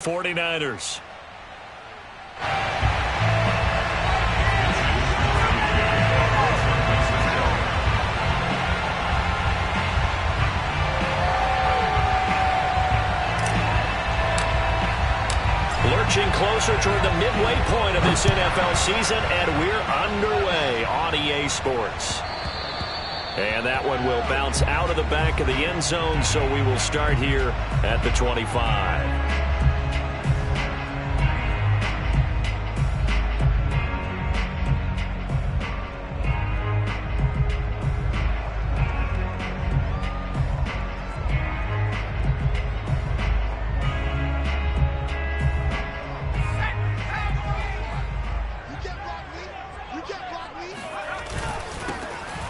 49ers. Lurching closer toward the midway point of this NFL season, and we're underway on EA Sports. And that one will bounce out of the back of the end zone, so we will start here at the 25.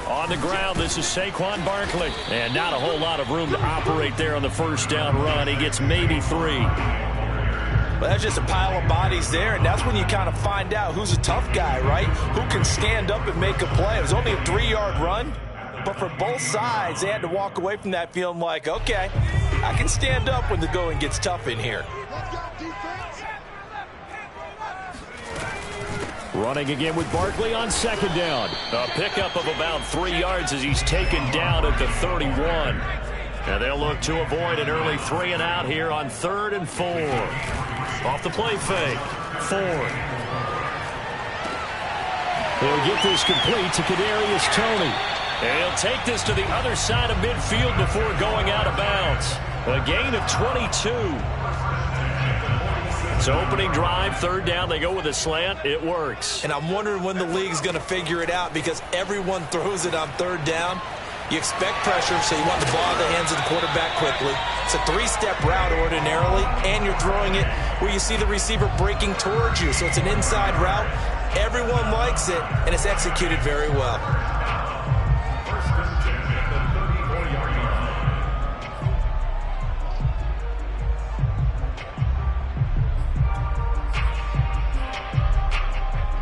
On the ground, this is Saquon Barkley. And not a whole lot of room to operate there on the first down run. He gets maybe 3. Well, that's just a pile of bodies there, and that's when you kind of find out who's a tough guy, right? Who can stand up and make a play. It was only a 3-yard run, but for both sides, they had to walk away from that feeling like, okay, I can stand up when the going gets tough in here. Running again with Barkley on second down. A pickup of about 3 yards as he's taken down at the 31. And they'll look to avoid an early 3 and out here on 3rd and 4. Off the play fake. Ford. He'll get this complete to Kadarius Toney. And he'll take this to the other side of midfield before going out of bounds. A gain of 22. So opening drive, 3rd down, they go with a slant. It works. And I'm wondering when the league's going to figure it out, because everyone throws it on 3rd down. You expect pressure, so you want the ball in the hands of the quarterback quickly. It's a 3-step route ordinarily, and you're throwing it where you see the receiver breaking towards you. So it's an inside route. Everyone likes it, and it's executed very well.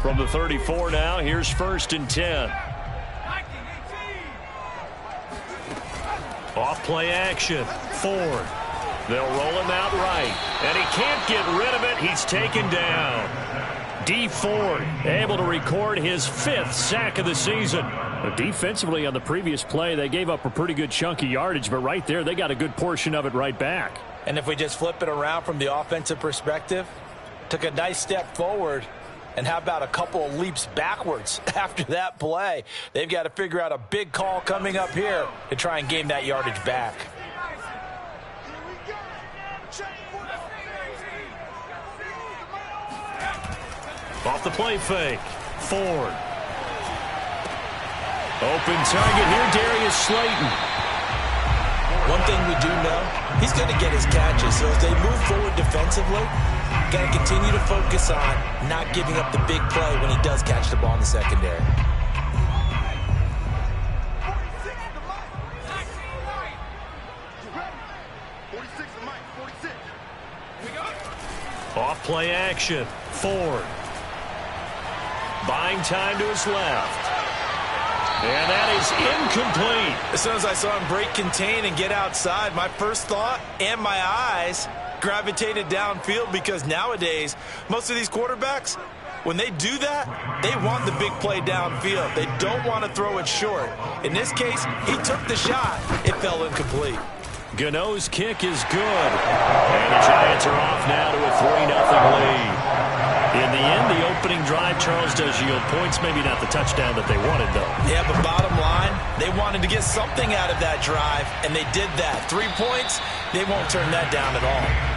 From the 34 now, here's 1st and 10. Off play action. Ford. They'll roll him out right. And he can't get rid of it. He's taken down. D. Ford able to record his 5th sack of the season. Defensively on the previous play, they gave up a pretty good chunk of yardage, but right there, they got a good portion of it right back. And if we just flip it around from the offensive perspective, took a nice step forward. And how about a couple of leaps backwards after that play? They've got to figure out a big call coming up here to try and gain that yardage back. Off the play fake. Ford. Open target here, Darius Slayton. One thing we do know, he's going to get his catches. So as they move forward defensively, got to continue to focus on not giving up the big play when he does catch the ball in the secondary. Off play action. Ford. Buying time to his left. And that is incomplete. As soon as I saw him break contain and get outside, my first thought and my eyes gravitated downfield, because nowadays, most of these quarterbacks, when they do that, they want the big play downfield. They don't want to throw it short. In this case, he took the shot. It fell incomplete. Gano's kick is good. And the Giants are off now to a 3-0 lead. In the end, the opening drive, Charles, does yield points. Maybe not the touchdown that they wanted, though. Yeah, but bottom line, they wanted to get something out of that drive, and they did that. 3 points, they won't turn that down at all.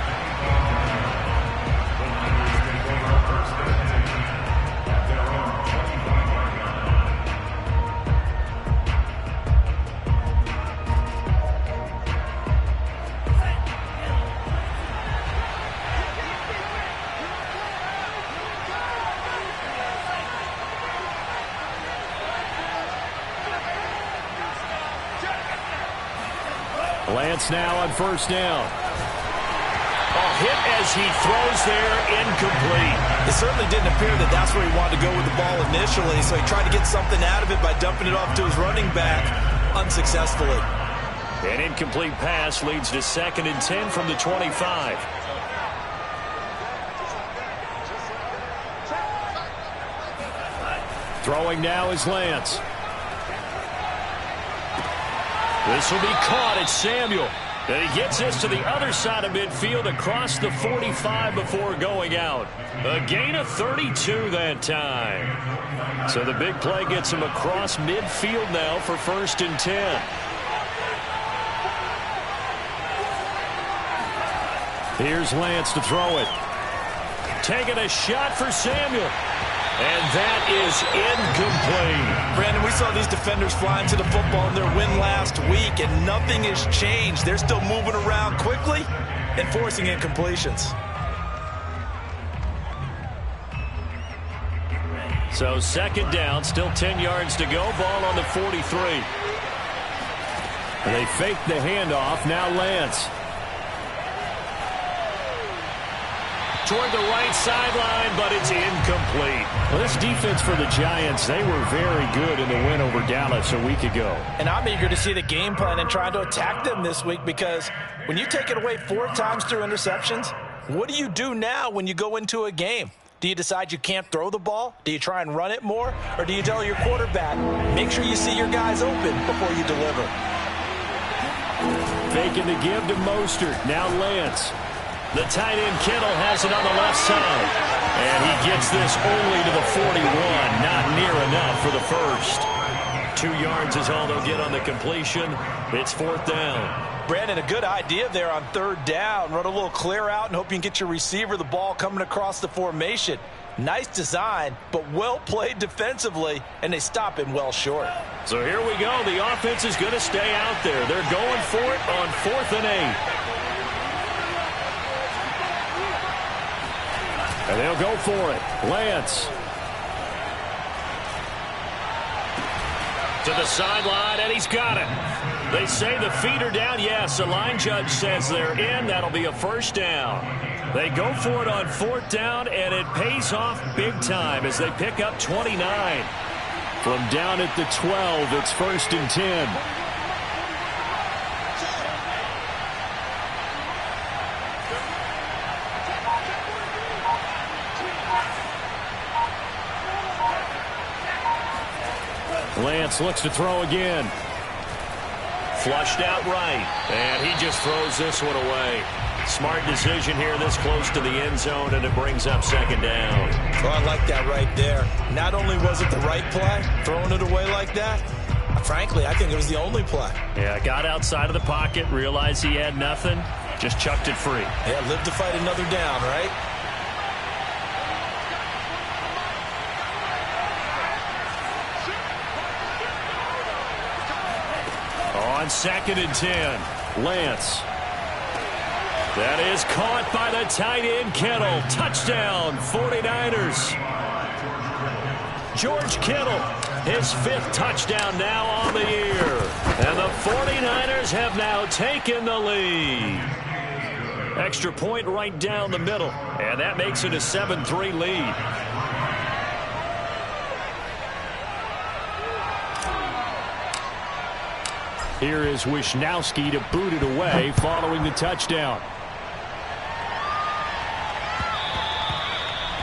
Lance now on 1st down. A hit as he throws there, incomplete. It certainly didn't appear that that's where he wanted to go with the ball initially, so he tried to get something out of it by dumping it off to his running back unsuccessfully. An incomplete pass leads to 2nd and 10 from the 25. Throwing now is Lance. This will be caught. It's Samuel. And he gets this to the other side of midfield across the 45 before going out. A gain of 32 that time. So the big play gets him across midfield now for 1st and 10. Here's Lance to throw it. Taking a shot for Samuel. And that is incomplete. Brandon, we saw these defenders flying to the football in their win last week, and nothing has changed. They're still moving around quickly and forcing incompletions. So 2nd down, still 10 yards to go. Ball on the 43. And they fake the handoff. Now Lance. Toward the right sideline, but it's incomplete. Well, this defense for the Giants, they were very good in the win over Dallas a week ago. And I'm eager to see the game plan and trying to attack them this week, because when you take it away 4 times through interceptions, what do you do now when you go into a game? Do you decide you can't throw the ball? Do you try and run it more? Or do you tell your quarterback, make sure you see your guys open before you deliver? Faking the give to Mostert. Now Lance. The tight end Kittle has it on the left side. And he gets this only to the 41. Not near enough for the first. 2 yards is all they'll get on the completion. It's 4th down. Brandon, a good idea there on 3rd down. Run a little clear out and hope you can get your receiver the ball coming across the formation. Nice design, but well played defensively, and they stop him well short. So here we go. The offense is going to stay out there. They're going for it on 4th and 8. And they'll go for it. Lance. To the sideline, and he's got it. They say the feet are down. Yes, the line judge says they're in. That'll be a 1st down. They go for it on 4th down, and it pays off big time as they pick up 29. From down at the 12, it's 1st and 10. Lance looks to throw again. Flushed out right. And he just throws this one away. Smart decision here this close to the end zone, and it brings up 2nd down. Oh, I like that right there. Not only was it the right play, throwing it away like that, frankly, I think it was the only play. Yeah, got outside of the pocket, realized he had nothing, just chucked it free. Yeah, live to fight another down, right? On 2nd and 10, Lance. That is caught by the tight end, Kittle. Touchdown, 49ers. George Kittle, his 5th touchdown now on the year. And the 49ers have now taken the lead. Extra point right down the middle. And that makes it a 7-3 lead. Here is Wisnowski to boot it away following the touchdown.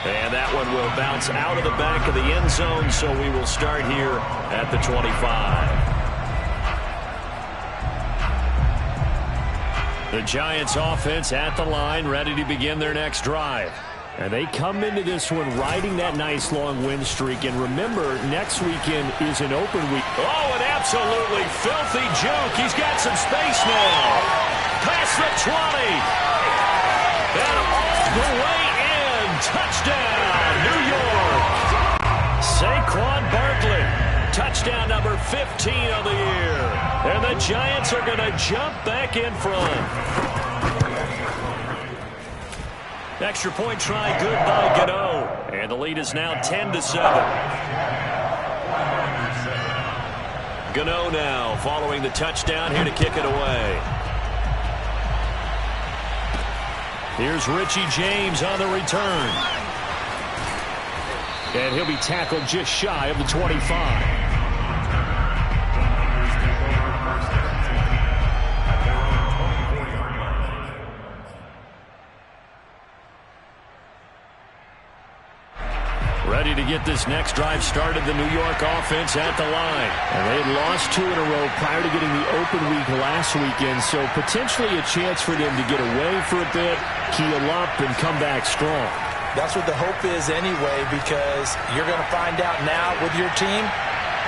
And that one will bounce out of the back of the end zone, so we will start here at the 25. The Giants offense at the line, ready to begin their next drive. And they come into this one riding that nice long win streak. And remember, next weekend is an open week. Oh, an absolutely filthy juke. He's got some space now. Past the 20. And all the way in. Touchdown, New York. Saquon Barkley. Touchdown number 15 of the year. And the Giants are going to jump back in front. Extra point try good by Gano. And the lead is now 10-7. Gano now following the touchdown here to kick it away. Here's Richie James on the return. And he'll be tackled just shy of the 25. Ready to get this next drive started, the New York offense at the line. And they had lost 2 in a row prior to getting the open week last weekend, so potentially a chance for them to get away for a bit, keel up, and come back strong. That's what the hope is anyway, because you're going to find out now with your team,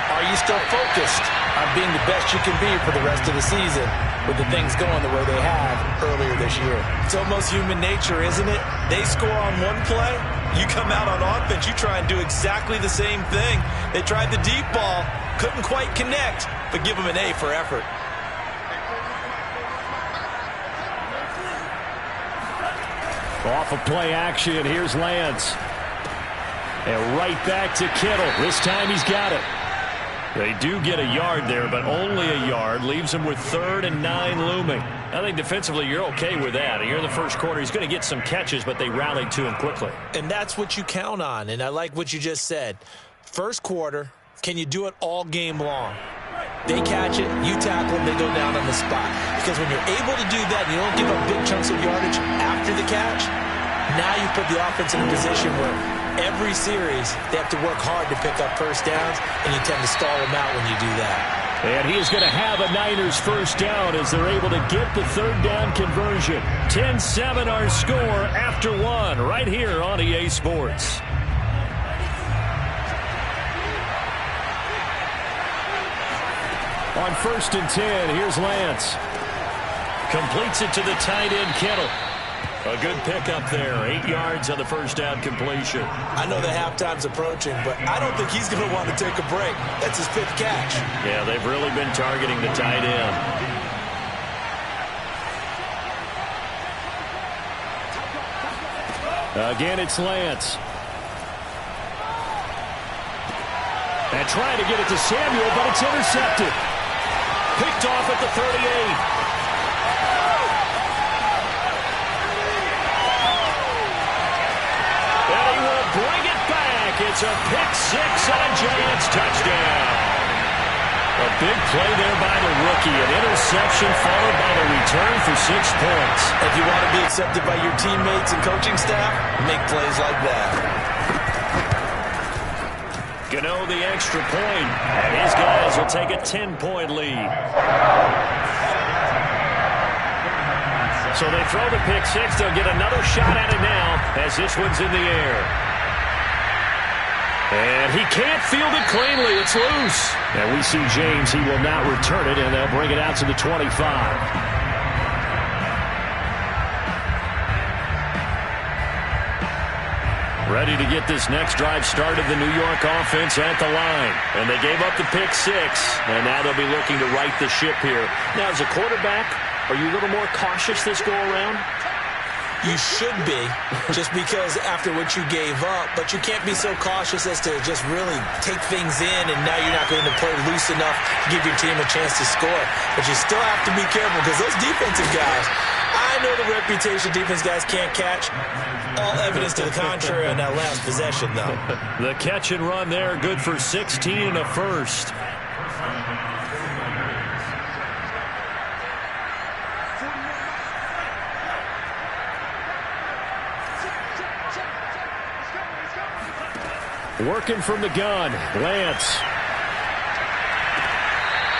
are you still focused on being the best you can be for the rest of the season with the things going the way they have earlier this year? It's almost human nature, isn't it? They score on one play, you come out on offense, you try and do exactly the same thing. They tried the deep ball, couldn't quite connect, but give them an A for effort. Off of play action, here's Lance. And right back to Kittle. This time he's got it. They do get a yard there, but only a yard. Leaves him with 3rd and 9 looming. I think defensively you're okay with that. Here in the first quarter, he's going to get some catches, but they rallied to him quickly. And that's what you count on, and I like what you just said. First quarter, can you do it all game long? They catch it, you tackle them, they go down on the spot. Because when you're able to do that, and you don't give up big chunks of yardage after the catch, now you put the offense in a position where every series they have to work hard to pick up first downs, and you tend to stall them out when you do that. And he is going to have a Niners first down as they're able to get the 3rd down conversion. 10-7 our score after 1 right here on EA Sports. On 1st and 10, here's Lance. Completes it to the tight end, Kittle. A good pickup there. 8 yards on the first down completion. I know the halftime's approaching, but I don't think he's going to want to take a break. That's his 5th catch. Yeah, they've really been targeting the tight end. Again, it's Lance. And trying to get it to Samuel, but it's intercepted. Picked off at the 38. Bring it back. It's a pick-6 and a Giants touchdown. A big play there by the rookie. An interception followed by the return for 6 points. If you want to be accepted by your teammates and coaching staff, make plays like that. Gano the extra point, and his guys will take a 10-point lead. So they throw the pick-6. They'll get another shot at it now as this one's in the air. And he can't field it cleanly. It's loose. And we see James. He will not return it, and they'll bring it out to the 25. Ready to get this next drive started, the New York offense at the line. And they gave up the pick-6, and now they'll be looking to right the ship here. Now, as a quarterback, are you a little more cautious this go-around? You should be, just because after what you gave up, but you can't be so cautious as to just really take things in, and now you're not going to play loose enough to give your team a chance to score. But you still have to be careful, because those defensive guys, I know the reputation defense guys can't catch. All evidence to the contrary on that last possession, though. The catch and run there, good for 16 and a first. Working from the gun, Lance.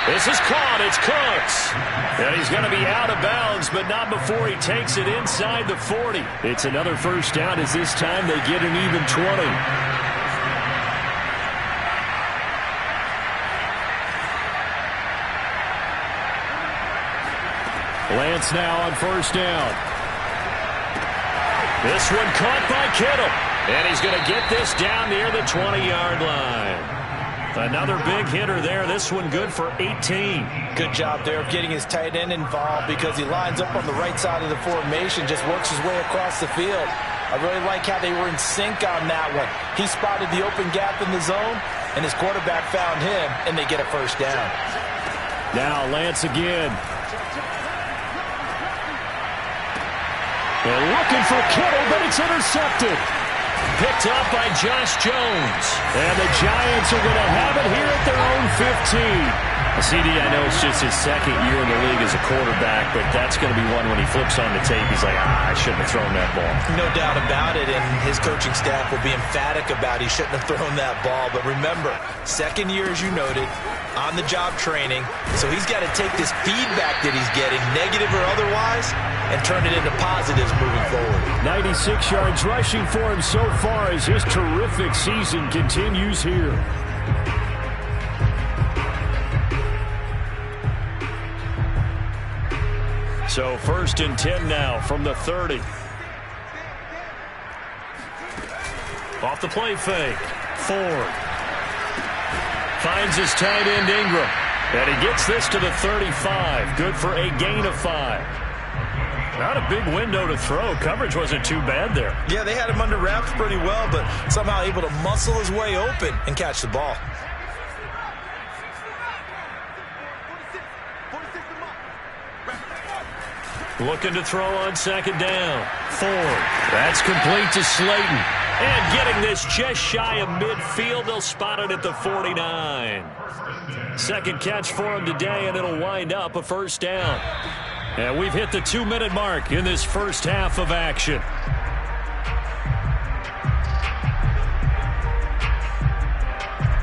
This is caught. It's Cooks. And he's going to be out of bounds, but not before he takes it inside the 40. It's another first down as this time they get an even 20. Lance now on first down. This one caught by Kittle. And he's going to get this down near the 20-yard line. Another big hitter there. This one good for 18. Good job there of getting his tight end involved, because he lines up on the right side of the formation, just works his way across the field. I really like how they were in sync on that one. He spotted the open gap in the zone, and his quarterback found him, and they get a first down. Now Lance again. They're looking for Kittle, but it's intercepted. Picked up by Josh Jones. And the Giants are going to have it here at their own 15. CD, I know it's just his second year in the league as a quarterback, but that's going to be one when he flips on the tape. He's like, I shouldn't have thrown that ball. No doubt about it, and his coaching staff will be emphatic about he shouldn't have thrown that ball. But remember, second year, as you noted, on-the-job training, so he's got to take this feedback that he's getting, negative or otherwise, and turn it into positives moving forward. 96 yards rushing for him so far as his terrific season continues here. So 1st and 10 now from the 30. Off the play fake. Ford finds his tight end Ingram. And he gets this to the 35. Good for a gain of 5. Not a big window to throw. Coverage wasn't too bad there. Yeah, they had him under wraps pretty well, but somehow able to muscle his way open and catch the ball. Looking to throw on 2nd down. Ford. That's complete to Slayton. And getting this just shy of midfield. They'll spot it at the 49. Second catch for him today, and it'll wind up a 1st down. And we've hit the 2-minute mark in this first half of action.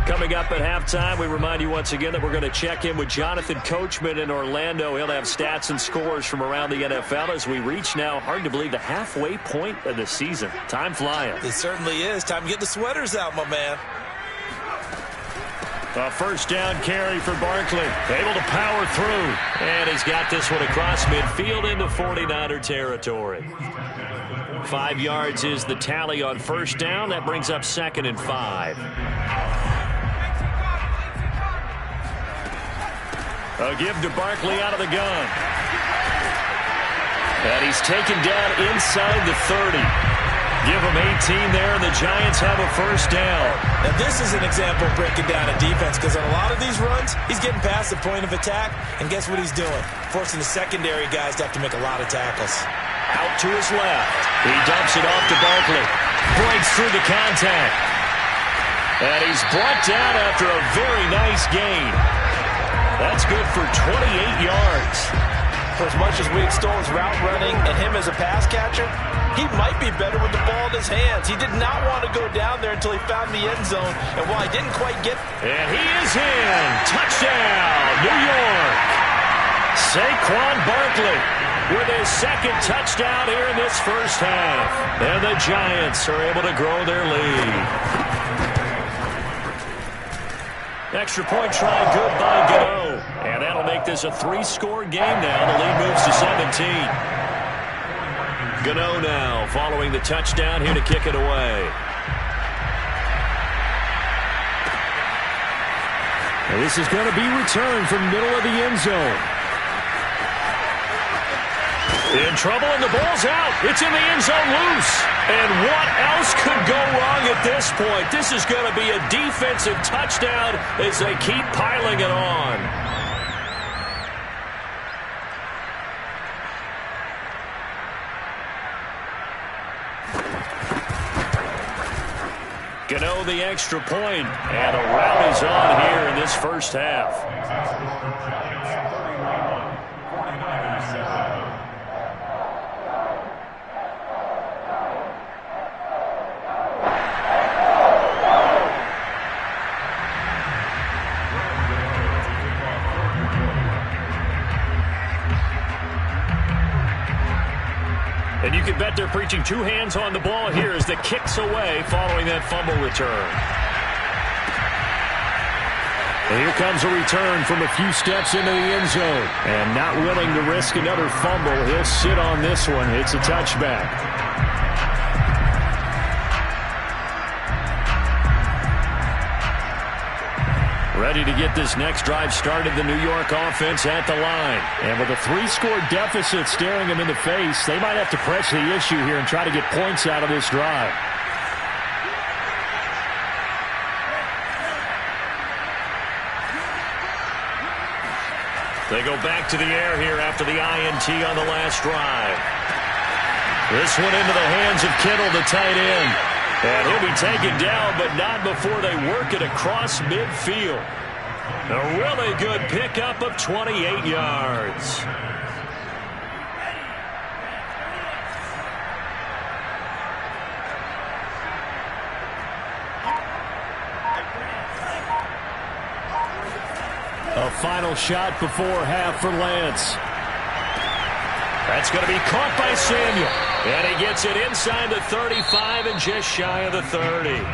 Coming up at halftime, we remind you once again that we're going to check in with Jonathan Coachman in Orlando. He'll have stats and scores from around the NFL as we reach now, hard to believe, the halfway point of the season. Time flying. It certainly is. Time to get the sweaters out, my man. A 1st down carry for Barkley. Able to power through. And he's got this one across midfield into 49er territory. 5 yards is the tally on 1st down. That brings up 2nd and 5. A give to Barkley out of the gun. And he's taken down inside the 30. Give him 18 there, and the Giants have a 1st down. Now, this is an example of breaking down a defense, because on a lot of these runs, he's getting past the point of attack, and guess what he's doing? Forcing the secondary guys to have to make a lot of tackles. Out to his left. He dumps it off to Barkley. Breaks through the contact. And he's brought down after a very nice gain. That's good for 28 yards. For as much as we extol his route running and him as a pass catcher, he might be better with the ball in his hands. He did not want to go down there until he found the end zone. And while he didn't quite get... And he is in. Touchdown, New York. Saquon Barkley with his 2nd touchdown here in this first half. And the Giants are able to grow their lead. Extra point try good by Gano. And that'll make this a 3-score game now. The lead moves to 17. Gano now following the touchdown here to kick it away. And this is going to be returned from middle of the end zone. In trouble, and the ball's out. It's in the end zone loose. And what else could go wrong at this point? This is going to be a defensive touchdown as they keep piling it on. Gano the extra point, and a rout is on here in this first half. And you can bet they're preaching 2 hands on the ball here as the kick's away following that fumble return. And here comes a return from a few steps into the end zone. And not willing to risk another fumble, he'll sit on this one. It's a touchback. Ready to get this next drive started, the New York offense at the line. And with a 3-score deficit staring them in the face, they might have to press the issue here and try to get points out of this drive. They go back to the air here after the INT on the last drive. This one into the hands of Kittle, the tight end. And he'll be taken down, but not before they work it across midfield. A really good pickup of 28 yards. A final shot before half for Lance. That's going to be caught by Samuel. And he gets it inside the 35 and just shy of the 30.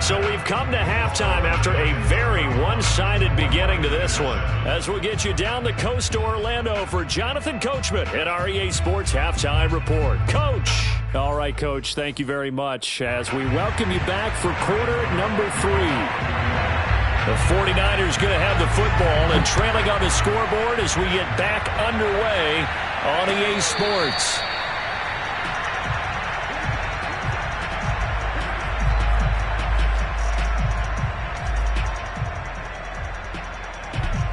So we've come to halftime after a very one-sided beginning to this one. As we'll get you down the coast to Orlando for Jonathan Coachman at our EA Sports Halftime Report. Coach. All right, Coach, thank you very much as we welcome you back for quarter number 3. The 49ers going to have the football and trailing on the scoreboard as we get back underway on EA Sports.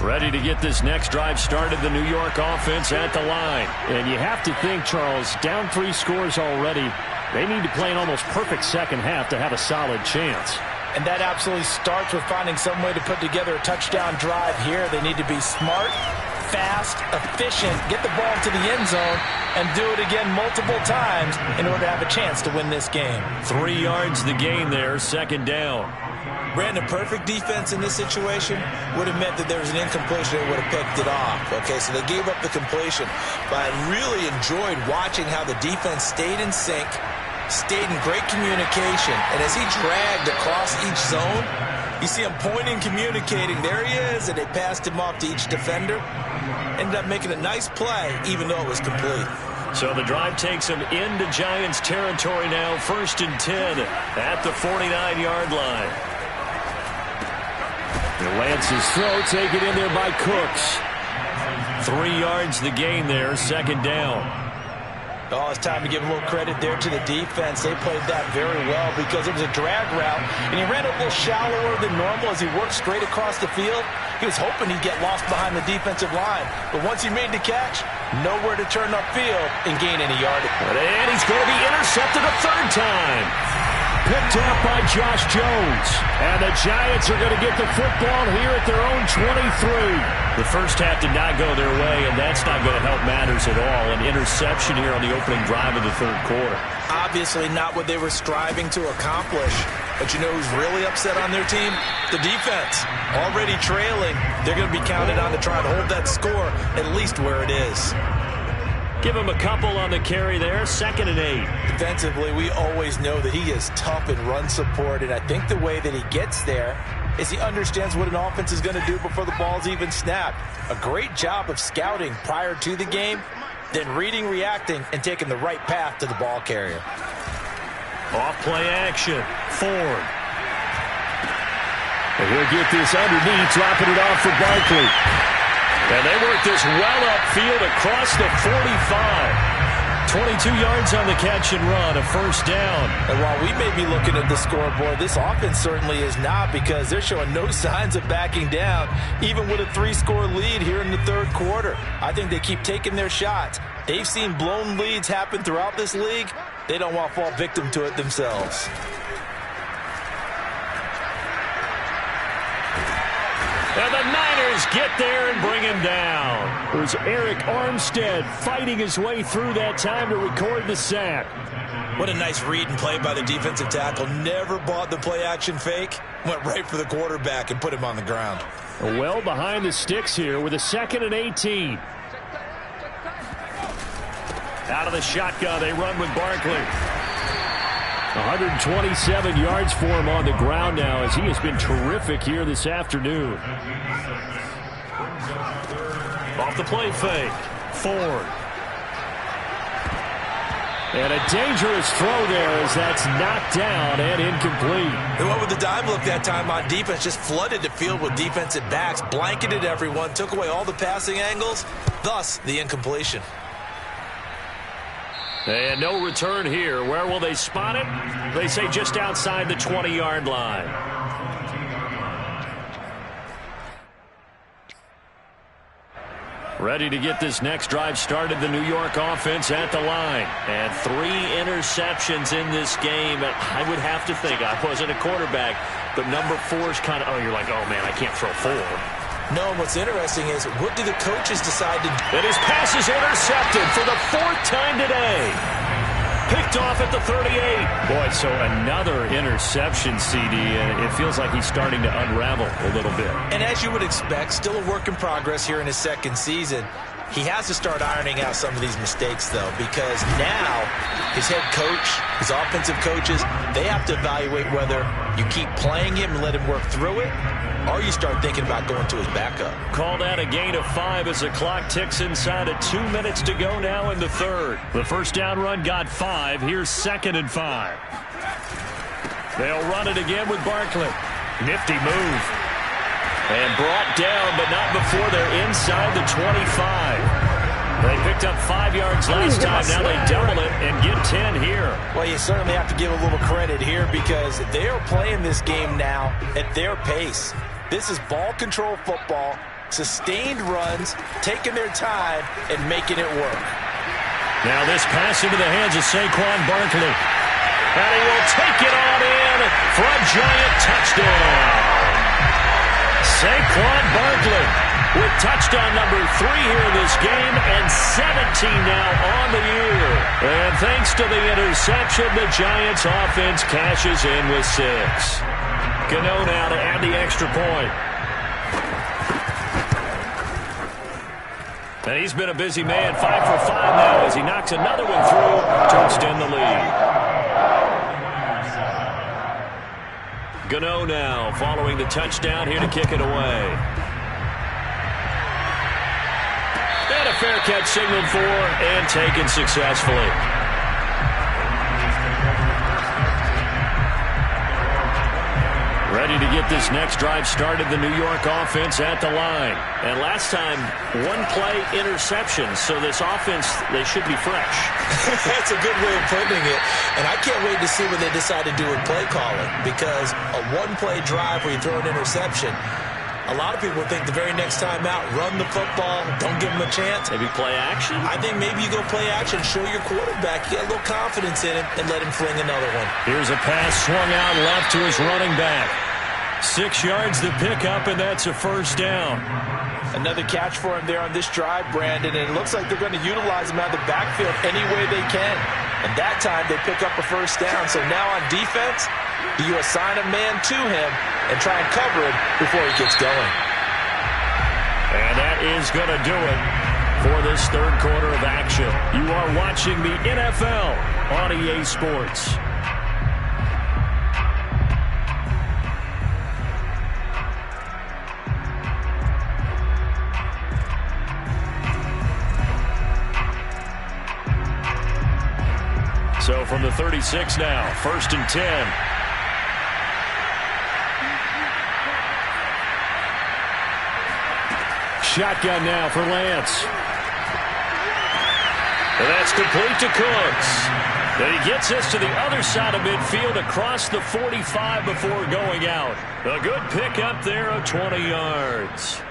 Ready to get this next drive started, the New York offense at the line. And you have to think, Charles, down 3 scores already. They need to play an almost perfect second half to have a solid chance. And that absolutely starts with finding some way to put together a touchdown drive here. They need to be smart, fast, efficient, get the ball to the end zone, and do it again multiple times in order to have a chance to win this game. 3 yards the gain there, second down. Brandon, perfect defense in this situation would have meant that there was an incompletion that would have picked it off. Okay, so they gave up the completion. But I really enjoyed watching how the defense stayed in sync, stayed in great communication, and as he dragged across each zone, you see him pointing, communicating. There he is, and they passed him off to each defender. Ended up making a nice play, even though it was complete. So the drive takes him into Giants territory now, 1st and 10 at the 49-yard line. Lance's throw taken in there by Cooks. 3 yards the gain there, second down. Oh, it's time to give a little credit there to the defense. They played that very well because it was a drag route, and he ran a little shallower than normal as he worked straight across the field. He was hoping he'd get lost behind the defensive line, but once he made the catch, nowhere to turn upfield and gain any yardage. And he's going to be intercepted a 3rd time. Picked up by Josh Jones. And the Giants are going to get the football here at their own 23. The first half did not go their way, and that's not going to help matters at all. An interception here on the opening drive of the 3rd quarter. Obviously not what they were striving to accomplish. But you know who's really upset on their team? The defense. Already trailing. They're going to be counted on to try and hold that score at least where it is. Give him a couple on the carry there, 2nd and 8. Defensively, we always know that he is tough in run support, and I think the way that he gets there is he understands what an offense is going to do before the ball's even snapped. A great job of scouting prior to the game, then reading, reacting, and taking the right path to the ball carrier. Off play action, Ford. And he'll get this underneath, dropping it off for Barkley. And they work this well upfield across the 45. 22 yards on the catch and run, a 1st down. And while we may be looking at the scoreboard, this offense certainly is not, because they're showing no signs of backing down, even with a 3-score lead here in the 3rd quarter. I think they keep taking their shots. They've seen blown leads happen throughout this league. They don't want to fall victim to it themselves. And the Niners get there and bring him down. It was Eric Armstead fighting his way through that time to record the sack. What a nice read and play by the defensive tackle. Never bought the play-action fake. Went right for the quarterback and put him on the ground. Well behind the sticks here with a 2nd and 18. Out of the shotgun, they run with Barkley. 127 yards for him on the ground now as he has been terrific here this afternoon. Off the play fake, Ford. And a dangerous throw there as that's knocked down and incomplete. They went with the dime look that time on defense, just flooded the field with defensive backs, blanketed everyone, took away all the passing angles, thus the incompletion. And no return here. Where will they spot it? They say just outside the 20-yard line. Ready to get this next drive started, the New York offense at the line. And 3 interceptions in this game. I would have to think, I wasn't a quarterback, but number 4 is kind of, oh, you're like, oh, man, I can't throw 4. No, and what's interesting is, what do the coaches decide to do? And his pass is intercepted for the 4th time today. Picked off at the 38. Boy, so another interception, CD, and it feels like he's starting to unravel a little bit. And as you would expect, still a work in progress here in his second season. He has to start ironing out some of these mistakes, though, because now his head coach, his offensive coaches, they have to evaluate whether you keep playing him and let him work through it, or you start thinking about going to his backup. Called out a gain of 5 as the clock ticks inside of 2 minutes to go now in the third. The first down run got 5. Here's 2nd and 5. They'll run it again with Barkley. Nifty move. And brought down, but not before they're inside the 25. They picked up 5 yards last time. Now they double it and get 10 here. Well, you certainly have to give a little credit here because they are playing this game now at their pace. This is ball control football, sustained runs, taking their time, and making it work. Now this pass into the hands of Saquon Barkley. And he will take it on in for a giant touchdown. Saquon Barkley with touchdown number 3 here in this game and 17 now on the year. And thanks to the interception, the Giants offense cashes in with 6. Gano now to add the extra point. And he's been a busy man, 5 for 5 now as he knocks another one through to extend the lead. Gano now following the touchdown here to kick it away. And a fair catch signaled for and taken successfully. Ready to get this next drive started, the New York offense at the line. And last time, 1-play interception, so this offense, they should be fresh. That's a good way of putting it. And I can't wait to see what they decide to do with play calling, because a 1-play drive where you throw an interception, a lot of people think the very next time out, run the football, don't give them a chance. Maybe play action? I think maybe you go play action, show your quarterback, get a little confidence in him, and let him fling another one. Here's a pass swung out left to his running back. 6 yards to pick up, and that's a first down. Another catch for him there on this drive, Brandon, and it looks like they're going to utilize him out of the backfield any way they can. And that time they pick up a first down. So now on defense, do you assign a man to him and try and cover him before he gets going? And that is going to do it for this third quarter of action. You are watching the NFL on EA Sports. So from the 36 now, 1st and 10. Shotgun now for Lance. And that's complete to Cooks. And he gets us to the other side of midfield across the 45 before going out. A good pickup there of 20 yards.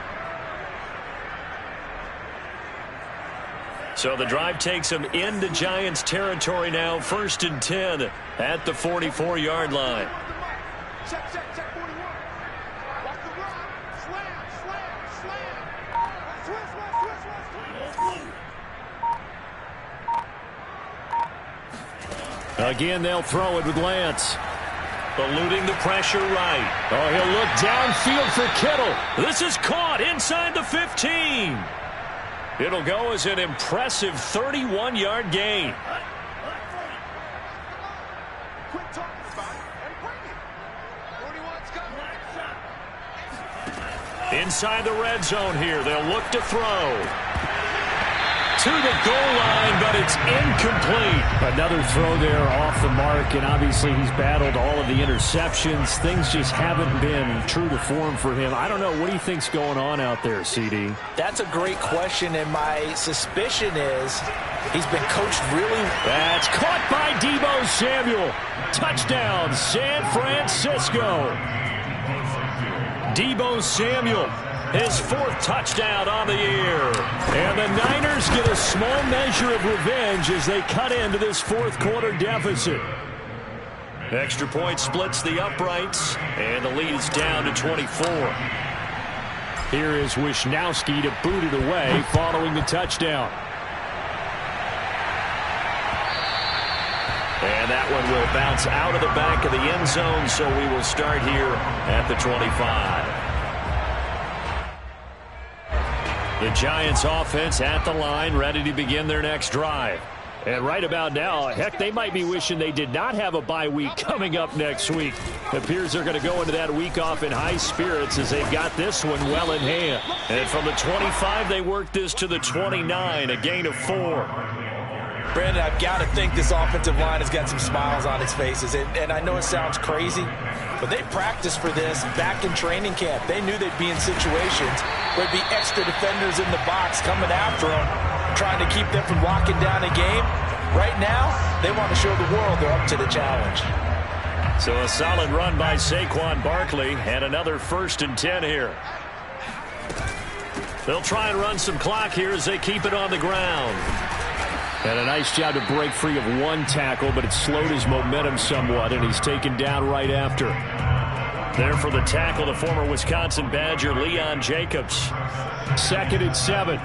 So the drive takes him into Giants territory now, 1st and 10 at the 44-yard line. Check 41. Walk the run. Slam. Again, they'll throw it with Lance. Eluding the pressure right. Oh, he'll look downfield for Kittle. This is caught inside the 15. It'll go as an impressive 31-yard gain. Quit talking about it and bring it. 41's coming. Inside the red zone here. They'll look to throw. To the goal line, but it's incomplete. Another throw there off the mark, and obviously he's battled all of the interceptions. Things just haven't been true to form for him. I don't know. What do you think's going on out there, CD? That's a great question, and my suspicion is he's been coached really. That's caught by Deebo Samuel. Touchdown, San Francisco. Deebo Samuel, his 4th touchdown on the year. And the Niners get a small measure of revenge as they cut into this 4th quarter deficit. Extra point splits the uprights, and the lead is down to 24. Here is Wisnowski to boot it away following the touchdown. And that one will bounce out of the back of the end zone, so we will start here at the 25. The Giants offense at the line, ready to begin their next drive. And right about now, heck, they might be wishing they did not have a bye week coming up next week. It appears they're going to go into that week off in high spirits as they've got this one well in hand. And from the 25, they work this to the 29, a gain of 4. Brandon, I've got to think this offensive line has got some smiles on its faces. And I know it sounds crazy, but they practiced for this back in training camp. They knew they'd be in situations where there'd be extra defenders in the box coming after them, trying to keep them from locking down a game. Right now, they want to show the world they're up to the challenge. So a solid run by Saquon Barkley and another 1st and 10 here. They'll try and run some clock here as they keep it on the ground. And a nice job to break free of one tackle, but it slowed his momentum somewhat, and he's taken down right after. There for the tackle, the former Wisconsin Badger, Leon Jacobs. 2nd and 7.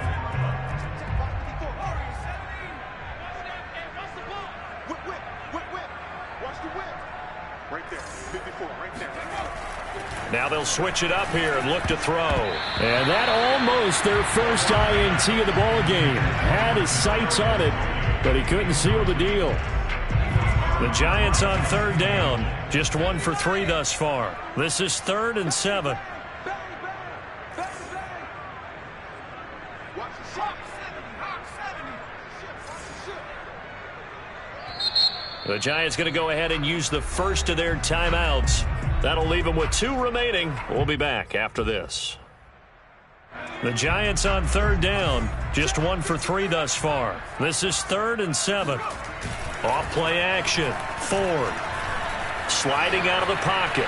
Now they'll switch it up here and look to throw. And that almost their first INT of the ball game. Had his sights on it, but he couldn't seal the deal. The Giants on 3rd down. Just 1 for 3 thus far. This is 3rd and 7. The Giants going to go ahead and use the first of their timeouts. That'll leave them with 2 remaining. We'll be back after this. The Giants on 3rd down. Just 1 for 3 thus far. This is 3rd and 7. Off play action. Ford. Sliding out of the pocket.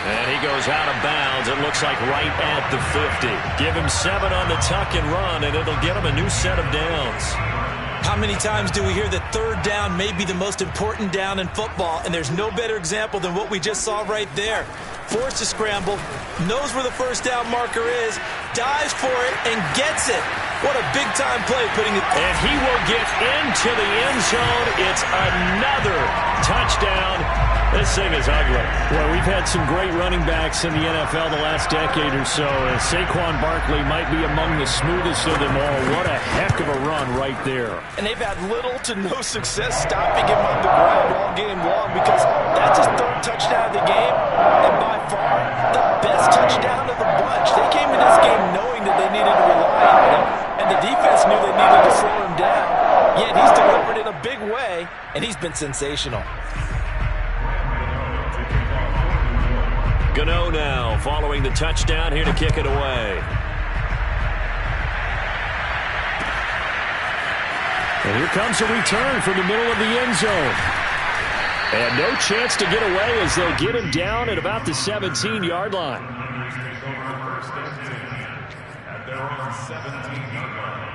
And he goes out of bounds. It looks like right at the 50. Give him 7 on the tuck and run, and it'll get him a new set of downs. How many times do we hear that 3rd down may be the most important down in football, and there's no better example than what we just saw right there. Forced to scramble, knows where the 1st down marker is, dives for it, and gets it. What a big-time play putting it. And he will get into the end zone. It's another touchdown. This thing is ugly. Well, we've had some great running backs in the NFL the last decade or so. Saquon Barkley might be among the smoothest of them all. What a heck of a run right there. And they've had little to no success stopping him on the ground all game long because that's his 3rd touchdown of the game. And by far, the best touchdown of the bunch. They came in this game knowing that they needed to rely on him. And the defense knew they needed to slow him down. Yet he's delivered in a big way, and he's been sensational. Gano now following the touchdown here to kick it away. And here comes a return from the middle of the end zone. And no chance to get away as they'll get him down at about the 17-yard line. At their own 17-yard line.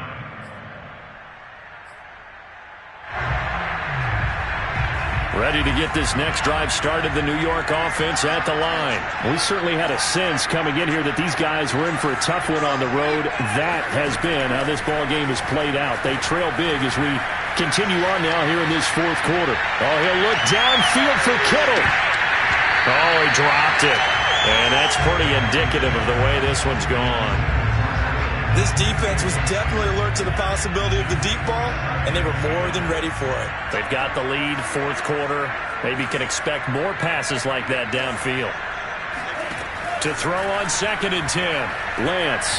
Ready to get this next drive started, the New York offense at the line. We certainly had a sense coming in here that these guys were in for a tough one on the road. That has been how this ball game has played out. They trail big as we continue on now here in this 4th quarter. Oh, he'll look downfield for Kittle. Oh, he dropped it. And that's pretty indicative of the way this one's gone. This defense was definitely alert to the possibility of the deep ball, and they were more than ready for it. They've got the lead, 4th quarter. Maybe can expect more passes like that downfield. To throw on 2nd and 10. Lance.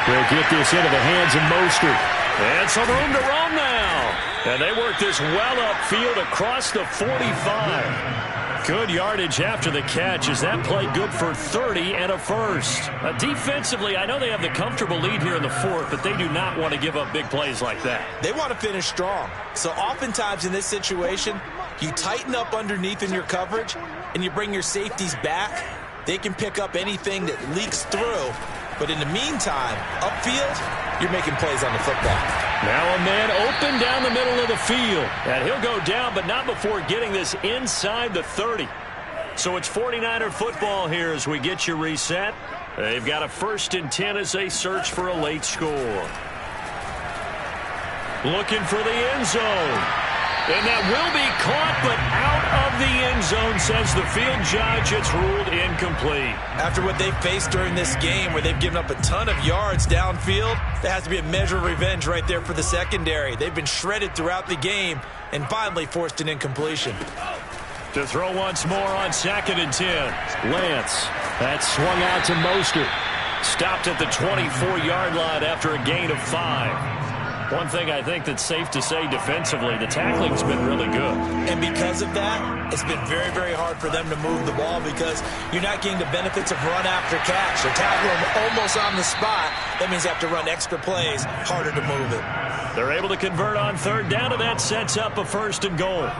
They'll get this into the hands of Mostert. And some room to roam now. And they work this well upfield across the 45. Good yardage after the catch as that play good for 30 and a first. Defensively, I know they have the comfortable lead here in the 4th, but they do not want to give up big plays like that. They want to finish strong. So oftentimes in this situation, you tighten up underneath in your coverage and you bring your safeties back. They can pick up anything that leaks through. But in the meantime, upfield, you're making plays on the football. Now a man open down the middle of the field. And he'll go down, but not before getting this inside the 30. So it's 49er football here as we get you reset. They've got a 1st and 10 as they search for a late score. Looking for the end zone. And that will be caught, but out of the end zone, says the field judge. It's ruled incomplete. After what they've faced during this game, where they've given up a ton of yards downfield, there has to be a measure of revenge right there for the secondary. They've been shredded throughout the game and finally forced an incompletion. To throw once more on 2nd and 10. Lance, that swung out to Mostert. Stopped at the 24-yard line after a gain of 5. One thing I think that's safe to say defensively, the tackling's been really good. And because of that, it's been very, very hard for them to move the ball because you're not getting the benefits of run after catch. They tackle them almost on the spot. That means they have to run extra plays, harder to move it. They're able to convert on 3rd down, and that sets up a 1st and goal.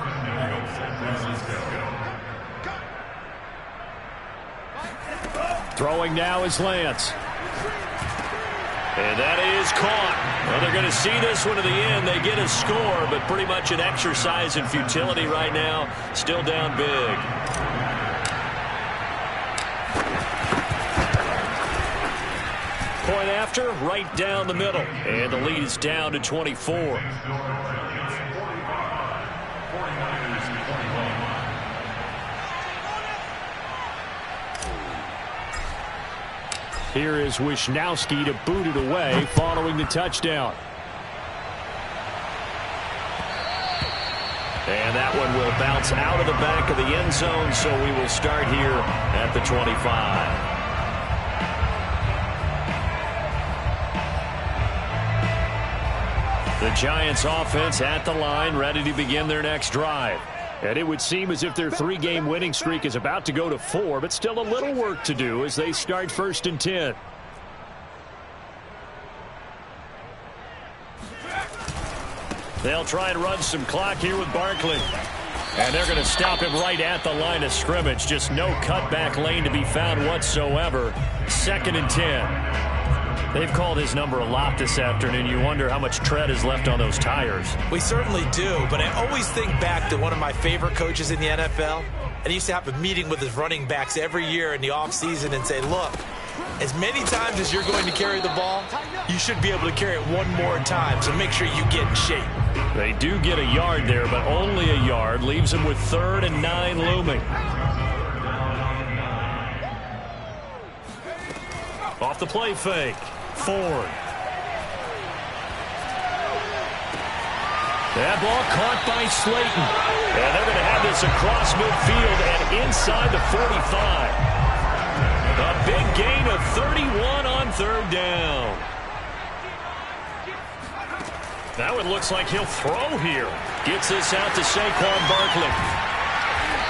Throwing now is Lance. And that is caught. Well, they're going to see this one to the end. They get a score, but pretty much an exercise in futility right now. Still down big. Point after, right down the middle. And the lead is down to 24. Here is Wisnowski to boot it away following the touchdown. And that one will bounce out of the back of the end zone, so we will start here at the 25. The Giants offense at the line, ready to begin their next drive. And it would seem as if their 3-game winning streak is about to go to 4, but still a little work to do as they start 1st and 10. They'll try and run some clock here with Barkley. And they're going to stop him right at the line of scrimmage. Just no cutback lane to be found whatsoever. 2nd and 10. They've called his number a lot this afternoon. You wonder how much tread is left on those tires. We certainly do, but I always think back to one of my favorite coaches in the NFL. And he used to have a meeting with his running backs every year in the offseason and say, look, as many times as you're going to carry the ball, you should be able to carry it one more time, so make sure you get in shape. They do get a yard there, but only a yard. Leaves them with 3rd and 9 looming. Off the play fake. Ford. That ball caught by Slayton. And they're going to have this across midfield and inside the 45. A big gain of 31 on 3rd down. Now it looks like he'll throw here. Gets this out to Saquon Barkley.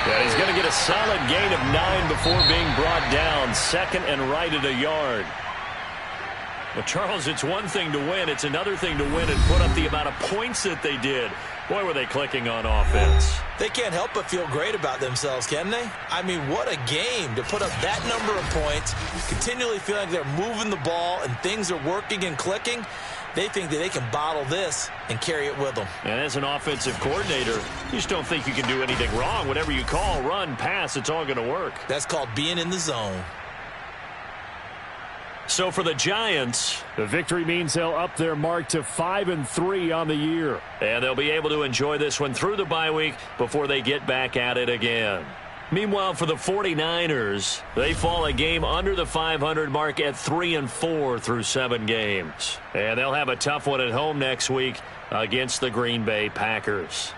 And he's going to get a solid gain of 9 before being brought down. 2nd and right at a yard. But, Charles, it's one thing to win. It's another thing to win and put up the amount of points that they did. Boy, were they clicking on offense. They can't help but feel great about themselves, can they? I mean, what a game to put up that number of points, continually feeling like they're moving the ball and things are working and clicking. They think that they can bottle this and carry it with them. And as an offensive coordinator, you just don't think you can do anything wrong. Whatever you call, run, pass, it's all going to work. That's called being in the zone. So for the Giants, the victory means they'll up their mark to 5-3 on the year. And they'll be able to enjoy this one through the bye week before they get back at it again. Meanwhile, for the 49ers, they fall a game under the 500 mark at 3-4 through 7 games. And they'll have a tough one at home next week against the Green Bay Packers.